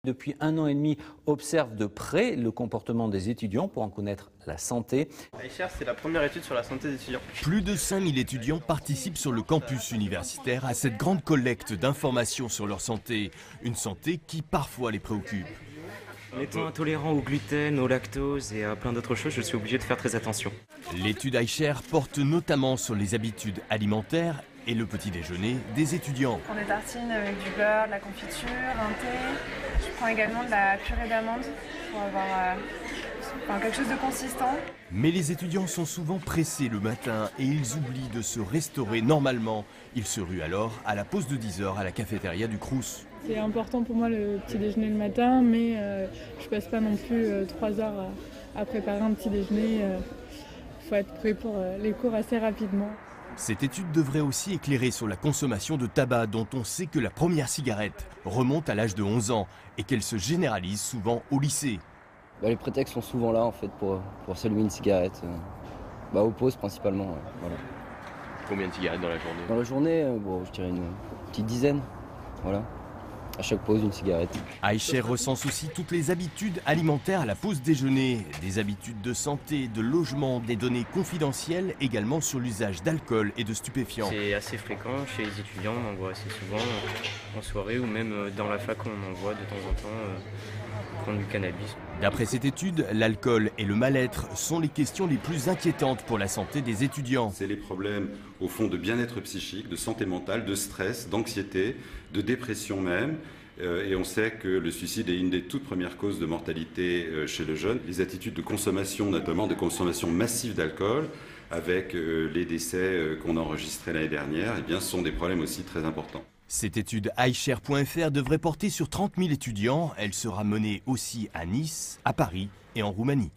depuis 1 an et demi, observe de près le comportement des étudiants pour en connaître la santé. iShare, c'est la première étude sur la santé des étudiants. Plus de 5000 étudiants participent sur le campus universitaire à cette grande collecte d'informations sur leur santé. Une santé qui parfois les préoccupe. En étant intolérant au gluten, au lactose et à plein d'autres choses, je suis obligé de faire très attention. L'étude iShare porte notamment sur les habitudes alimentaires et le petit déjeuner des étudiants. Je prends des tartines avec du beurre, de la confiture, un thé. Je prends également de la purée d'amandes pour avoir quelque chose de consistant. Mais les étudiants sont souvent pressés le matin et ils oublient de se restaurer normalement. Ils se ruent alors à la pause de 10h à la cafétéria du Crous. C'est important pour moi le petit déjeuner le matin, mais je passe pas non plus 3 heures à préparer un petit déjeuner. Il faut être prêt pour les cours assez rapidement. Cette étude devrait aussi éclairer sur la consommation de tabac dont on sait que la première cigarette remonte à l'âge de 11 ans et qu'elle se généralise souvent au lycée. Les prétextes sont souvent là en fait pour s'allumer une cigarette. Aux pauses principalement. Voilà. Combien de cigarettes dans la journée? Dans la journée, je dirais une petite dizaine. Voilà. À chaque pause, une cigarette. iShare recense aussi toutes les habitudes alimentaires à la pause déjeuner, des habitudes de santé, de logement, des données confidentielles également sur l'usage d'alcool et de stupéfiants. C'est assez fréquent chez les étudiants, on en voit assez souvent en soirée ou même dans la fac, on en voit de temps en temps prendre du cannabis. D'après cette étude, l'alcool et le mal-être sont les questions les plus inquiétantes pour la santé des étudiants. C'est les problèmes au fond de bien-être psychique, de santé mentale, de stress, d'anxiété, de dépression même. Et on sait que le suicide est une des toutes premières causes de mortalité chez le jeune. Les attitudes de consommation, notamment de consommation massive d'alcool, avec les décès qu'on a enregistrés l'année dernière, sont des problèmes aussi très importants. Cette étude iShare.fr devrait porter sur 30 000 étudiants. Elle sera menée aussi à Nice, à Paris et en Roumanie.